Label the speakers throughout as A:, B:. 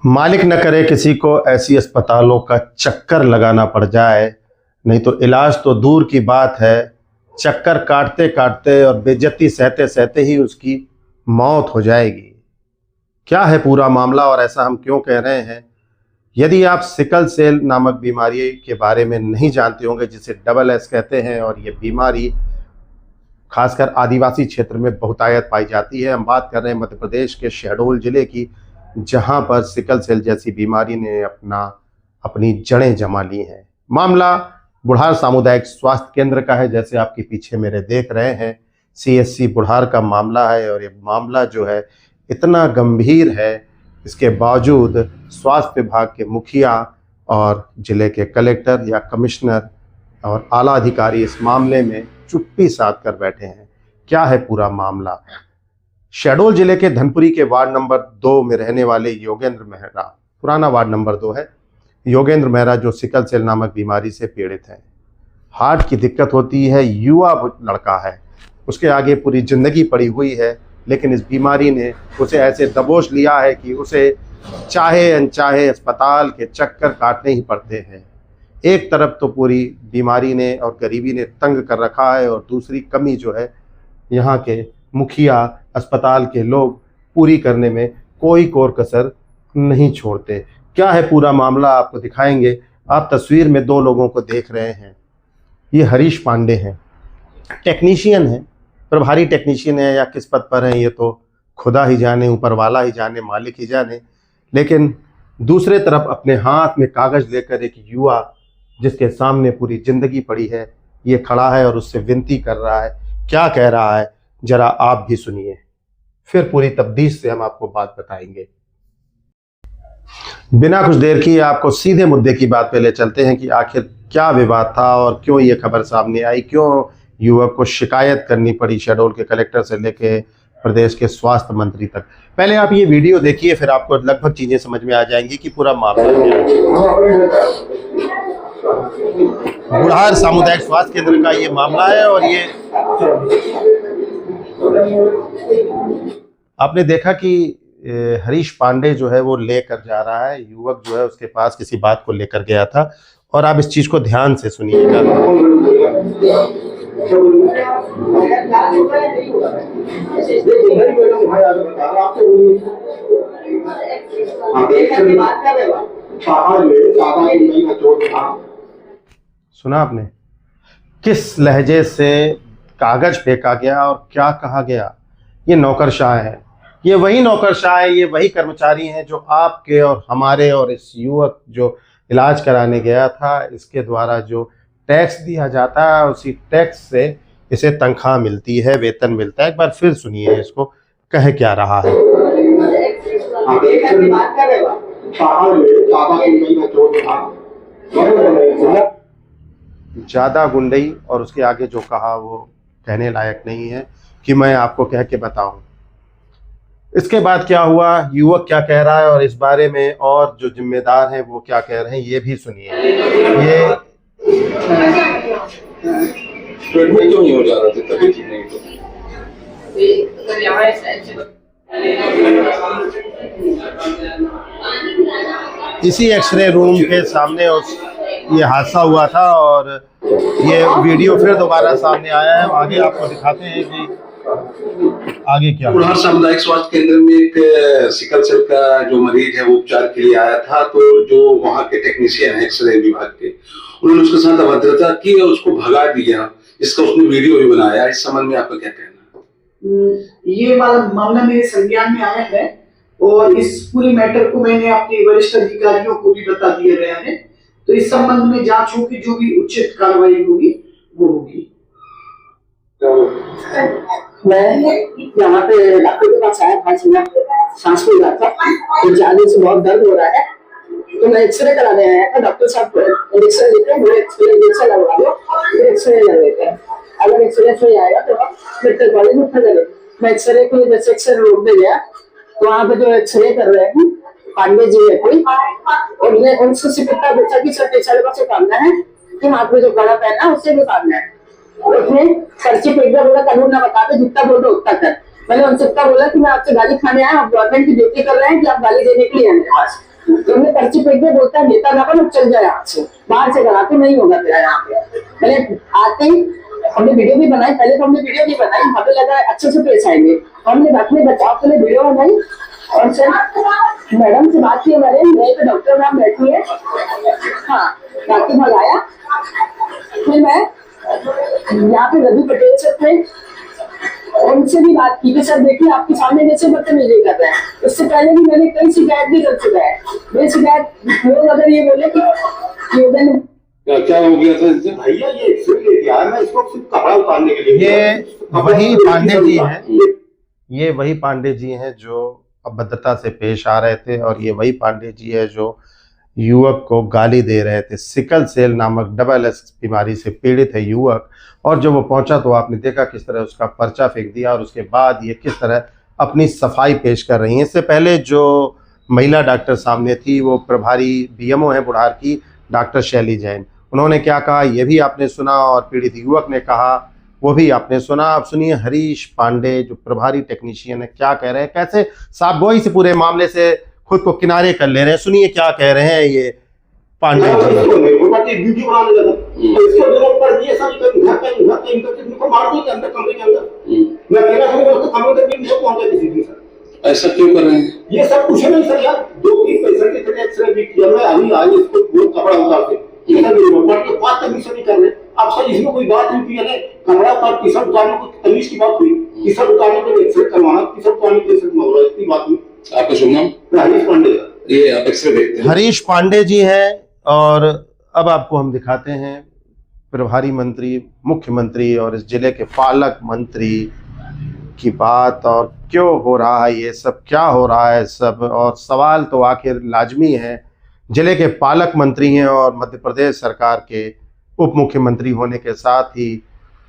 A: मालिक न करे किसी को ऐसी अस्पतालों का चक्कर लगाना पड़ जाए, नहीं तो इलाज तो दूर की बात है, चक्कर काटते काटते और बेइज्जती सहते सहते ही उसकी मौत हो जाएगी। क्या है पूरा मामला और ऐसा हम क्यों कह रहे हैं? यदि आप सिकल सेल नामक बीमारी के बारे में नहीं जानते होंगे, जिसे डबल एस कहते हैं, और ये बीमारी खासकर आदिवासी क्षेत्र में बहुतायत पाई जाती है। हम बात कर रहे हैं मध्य प्रदेश के शहडोल जिले की, जहां पर सिकल सेल जैसी बीमारी ने अपनी जड़ें जमा ली हैं। मामला बुढ़ार सामुदायिक स्वास्थ्य केंद्र का है, जैसे आपके पीछे मेरे देख रहे हैं। CSC बुढ़ार का मामला है और ये मामला जो है इतना गंभीर है, इसके बावजूद स्वास्थ्य विभाग के मुखिया और जिले के कलेक्टर या कमिश्नर और आला अधिकारी इस मामले में चुप्पी साध कर बैठे हैं। क्या है पूरा मामला? शहडोल जिले के धनपुरी के वार्ड नंबर 2 में रहने वाले योगेंद्र मेहरा, पुराना वार्ड नंबर 2 है, योगेंद्र मेहरा जो सिकल सेल नामक बीमारी से पीड़ित है। हार्ट की दिक्कत होती है, युवा लड़का है, उसके आगे पूरी जिंदगी पड़ी हुई है, लेकिन इस बीमारी ने उसे ऐसे दबोच लिया है कि उसे चाहे अनचाहे अस्पताल के चक्कर काटने ही पड़ते हैं। एक तरफ तो पूरी बीमारी ने और गरीबी ने तंग कर रखा है, और दूसरी कमी जो है यहाँ के मुखिया, अस्पताल के लोग पूरी करने में कोई कोर कसर नहीं छोड़ते। क्या है पूरा मामला आपको दिखाएंगे। आप तस्वीर में 2 लोगों को देख रहे हैं। ये हरीश पांडे हैं, टेक्नीशियन हैं, प्रभारी टेक्नीशियन है या किस पद पर हैं ये तो खुदा ही जाने, ऊपर वाला ही जाने, मालिक ही जाने। लेकिन दूसरे तरफ अपने हाथ में कागज लेकर एक युवा, जिसके सामने पूरी जिंदगी पड़ी है, ये खड़ा है और उससे विनती कर रहा है। क्या कह रहा है जरा आप भी सुनिए, फिर पूरी तफ्तीश से हम आपको बात बताएंगे। बिना कुछ देर किए आपको सीधे मुद्दे की बात पे ले चलते हैं कि आखिर क्या विवाद था और क्यों ये खबर सामने आई, क्यों युवक को शिकायत करनी पड़ी शहडोल के कलेक्टर से लेके प्रदेश के स्वास्थ्य मंत्री तक। पहले आप ये वीडियो देखिए, फिर आपको लगभग चीजें समझ में आ जाएंगी कि पूरा मामला क्या है। बुढ़ार सामुदायिक स्वास्थ्य केंद्र का ये मामला है, और ये आपने देखा कि हरीश पांडे जो है वो लेकर जा रहा है, युवक जो है उसके पास किसी बात को लेकर गया था, और आप इस चीज को ध्यान से सुनिएगा। सुना आपने किस लहजे से कागज फेंका गया और क्या कहा गया? ये नौकरशाह है, ये वही नौकरशाह है, ये वही कर्मचारी हैं जो आपके और हमारे और इस युवक जो इलाज कराने गया था, इसके द्वारा जो टैक्स दिया जाता है, उसी टैक्स से इसे तनख्वाह मिलती है, वेतन मिलता है। एक बार फिर सुनिए इसको कह क्या रहा है। ज्यादा गुंडई, और उसके आगे जो कहा वो कहने लायक नहीं है कि मैं आपको कह के बताऊं। इसके बाद क्या हुआ, युवक क्या कह रहा है, और इस बारे में और जो जिम्मेदार हैं वो क्या कह रहे हैं, ये भी सुनिए। ये क्यों नहीं हो जा रहा था, तभी ठीक नहीं तो। इसी एक्सरे रूम के सामने ये हादसा हुआ था, और ये वीडियो फिर दोबारा सामने आया है। आगे आपको दिखाते हैं कि आगे क्या।
B: बुढ़ार सामुदायिक स्वास्थ्य केंद्र में एक सिकल सेल का जो मरीज है वो उपचार के लिए आया था, तो जो वहाँ के टेक्नीशियन है एक्सरे विभाग के, उन्होंने उसके साथ अभद्रता की और उसको भगा दिया। इसका उसने वीडियो भी बनाया। इस संबंध में आपका क्या कहना है?
C: ये मामला मेरे संज्ञान में आया है, और इस पूरी मैटर को मैंने अपने वरिष्ठ अधिकारियों को भी बता दिया गया है, तो इस संबंध में जांच होगी, जो भी उचित कार्रवाई होगी वो होगी।
D: मैं यहाँ पे डॉक्टर के पास आया था, सांस फूल रहा था, तो जाने से बहुत दर्द हो रहा है, तो मैं एक्सरे कराने आया था। डॉक्टर साहब इंजेक्शन देते हैं, इंजेक्शन लगवा लो, फिर एक्सरे लग लेते हैं। अगर एक्सरे सही आएगा तो मेडिकल कॉलेज में खड़े। मैं एक्सरे के लिए जैसे एक्सरे रोड में गया, तो वहाँ पे जो एक्सरे कर रहे हैं पांडे जी है कोई, और उनसे सिकट्टा पूछा कि सर पेशा से काटना है कि हाथ में जो कड़ा पहना है उससे भी काटना है। उसने पर्ची पे बोला कानून ना बताते, जितना बोलो उतना कर। मैंने उनसे बोला कि मैं आपसे गाली खाने आया, आप गवर्नमेंट की ड्यूटी कर रहे हैं कि आप गाली देने के लिए आए मेरे पास। तो हमने पर्ची फेंक दिया, बोलता है नेता ना बन, चल जाए यहाँ से, बाहर से करा के नहीं होगा तेरा यहाँ पे। मैंने आते ही हमने वीडियो भी बनाई, पहले तो हमने वीडियो नहीं बनाई, हमें लगा अच्छे से पेश आएंगे, हमने अपने बचाव के लिए वीडियो बनाई और फिर मैडम से बात की हमारे, मेरे पे डॉक्टर मैम बैठी है, हाँ बाकी मंगाया। फिर मैं यहाँ पे रवि पटेल सर थे, उनसे भी बात की कि सर देखिए आपके सामने जैसे बदतमीजी कर रहे हैं, उससे पहले भी मैंने कई शिकायत भी कर चुका है। मेरी शिकायत लोग अगर ये बोले कि
B: क्या हो गया था इससे?
E: भैया ये एक्सरे ले दिया है, मैं इसको सिर्फ कपड़ा उतारने के लिए।
A: ये वही पांडे जी हैं, ये वही पांडे जी हैं जो अभद्रता से पेश आ रहे थे, और ये वही पांडे जी है जो युवक को गाली दे रहे थे। सिकल सेल नामक डबल-एस बीमारी से पीड़ित है युवक, और जब वो पहुंचा तो आपने देखा किस तरह उसका पर्चा फेंक दिया, और उसके बाद ये किस तरह अपनी सफाई पेश कर रही हैं। इससे पहले जो महिला डॉक्टर सामने थी वो प्रभारी बीएमओ है बुढ़ार की, डॉक्टर शैली जैन। उन्होंने क्या कहा ये भी आपने सुना, और पीड़ित युवक ने कहा वो भी आपने सुना। आप सुनिए हरीश पांडे जो प्रभारी टेक्नीशियन है क्या कह रहे हैं, कैसे साफ गोई से पूरे मामले से खुद को किनारे कर ले रहे हैं। सुनिए क्या कह रहे हैं ये पांडे जी।
E: वीडियो बनाने लगा, इसके विरोध पर ये सब इनको मार दिया अंदर कमरे के अंदर। मैं अकेला हूं, कमरे तक भी पहुंच गया किसी दिन सर।
B: ऐसा क्यों कर रहे हैं?
E: ये सब कुछ नहीं सर यार, 2-3 पैसे के थे, एक्सरे भी किया, मैं अभी आई इसको वो कपड़ा उतार के बात तक नहीं कर रहे। अब सर इसमें कोई बात नहीं की है, कपड़ा उतार टी शर्ट उतारने को तमीज की बात हुई, टी शर्ट उतारने के लिए एक्सरे करवाना, टी शर्ट उतारने के लिए मामला, इतनी बात हुई।
B: आपका शुभ नाम?
E: हरीश पांडे।
B: ये आप एक्सरे देखते हैं?
A: हरीश पांडे जी हैं। और अब आपको हम दिखाते हैं प्रभारी मंत्री, मुख्यमंत्री और इस जिले के पालक मंत्री की बात, और क्यों हो रहा है ये सब, क्या हो रहा है सब। और सवाल तो आखिर लाजमी है, जिले के पालक मंत्री हैं और मध्य प्रदेश सरकार के उप मुख्यमंत्री होने के साथ ही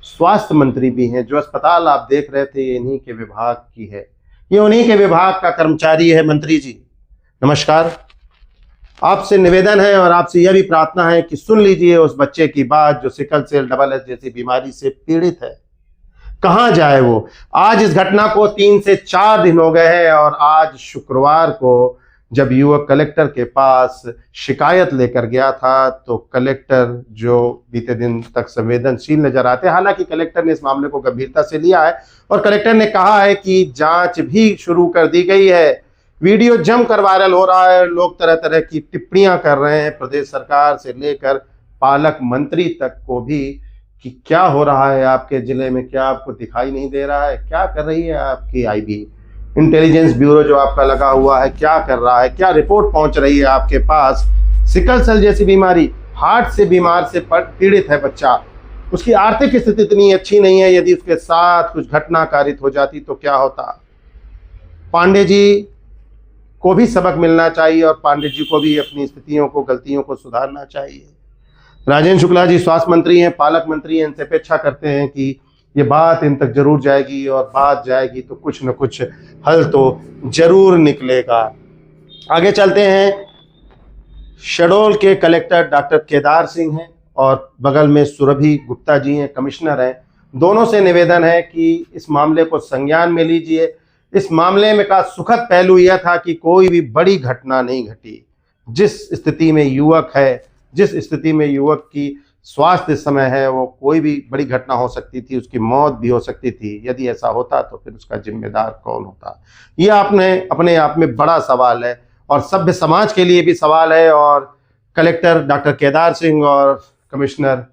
A: स्वास्थ्य मंत्री भी हैं। जो अस्पताल आप देख रहे थे ये इन्हीं के विभाग की है, ये उन्हीं के विभाग का कर्मचारी है। मंत्री जी नमस्कार, आपसे निवेदन है और आपसे यह भी प्रार्थना है कि सुन लीजिए उस बच्चे की बात जो सिकल सेल डबल-एस जैसी बीमारी से पीड़ित है। कहाँ जाए वो? आज इस घटना को 3 से 4 दिन हो गए हैं, और आज शुक्रवार को जब युवक कलेक्टर के पास शिकायत लेकर गया था तो कलेक्टर जो बीते दिन तक संवेदनशील नजर आते, हालांकि कलेक्टर ने इस मामले को गंभीरता से लिया है और कलेक्टर ने कहा है कि जांच भी शुरू कर दी गई है। वीडियो जमकर वायरल हो रहा है, लोग तरह तरह की टिप्पणियां कर रहे हैं प्रदेश सरकार से लेकर पालक मंत्री तक को भी कि क्या हो रहा है आपके जिले में, क्या आपको दिखाई नहीं दे रहा है, क्या कर रही है आपकी आईबी इंटेलिजेंस ब्यूरो जो आपका लगा हुआ है, क्या कर रहा है, क्या रिपोर्ट पहुंच रही है आपके पास। सिकल सेल जैसी बीमारी, हार्ट से बीमार से पीड़ित है बच्चा, उसकी आर्थिक स्थिति इतनी अच्छी नहीं है, यदि उसके साथ कुछ घटना कारित हो जाती तो क्या होता। पांडे जी को भी सबक मिलना चाहिए और पांडे जी को भी अपनी स्थितियों को, गलतियों को सुधारना चाहिए। राजेंद्र शुक्ला जी स्वास्थ्य मंत्री हैं, पालक मंत्री हैं, इनसे अपेक्षा करते हैं कि ये बात इन तक जरूर जाएगी, और बात जाएगी तो कुछ न कुछ हल तो जरूर निकलेगा। आगे चलते हैं। शहडोल के कलेक्टर डॉक्टर केदार सिंह हैं और बगल में सुरभि गुप्ता जी हैं, कमिश्नर हैं। दोनों से निवेदन है कि इस मामले को संज्ञान में लीजिए। इस मामले में का सुखद पहलू यह था कि कोई भी बड़ी घटना नहीं घटी। जिस स्थिति में युवक है, जिस स्थिति में युवक की स्वास्थ्य इस समय है, वो कोई भी बड़ी घटना हो सकती थी, उसकी मौत भी हो सकती थी। यदि ऐसा होता तो फिर उसका जिम्मेदार कौन होता, ये आपने अपने आप में बड़ा सवाल है और सभ्य समाज के लिए भी सवाल है, और कलेक्टर डॉक्टर केदार सिंह और कमिश्नर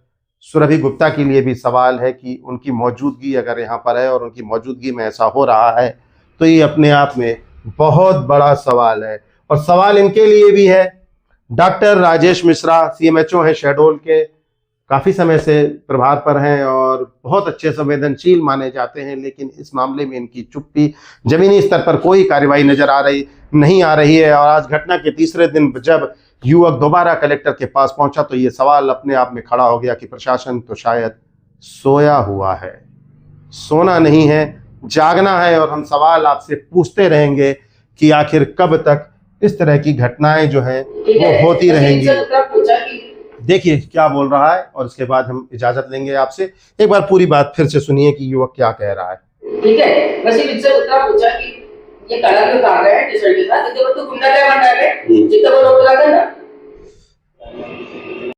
A: सुरभि गुप्ता के लिए भी सवाल है कि उनकी मौजूदगी अगर यहाँ पर है और उनकी मौजूदगी में ऐसा हो रहा है तो ये अपने आप में बहुत बड़ा सवाल है। और सवाल इनके लिए भी है, डॉक्टर राजेश मिश्रा सीएमएचओ है शहडोल के, काफ़ी समय से प्रभार पर हैं और बहुत अच्छे संवेदनशील माने जाते हैं, लेकिन इस मामले में इनकी चुप्पी, जमीनी स्तर पर कोई कार्रवाई नजर नहीं आ रही है। और आज घटना के तीसरे दिन जब युवक दोबारा कलेक्टर के पास पहुंचा तो ये सवाल अपने आप में खड़ा हो गया कि प्रशासन तो शायद सोया हुआ है, सोना नहीं है, जागना है। और हम सवाल आपसे पूछते रहेंगे कि आखिर कब तक इस तरह की घटनाएं जो हैं वो होती रहेंगी। देखिए क्या बोल रहा है और इसके बाद हम इजाजत लेंगे आपसे। एक बार पूरी बात फिर से सुनिए कि युवक क्या कह रहा है।
D: ठीक है, वैसे मुझसे उतना पूछा कि ये कड़ा क्यों काट रहे हैं टी शर्ट के साथ? इतने तो गुंडा क्या बन रहा है? जितने वो लोग लगा ना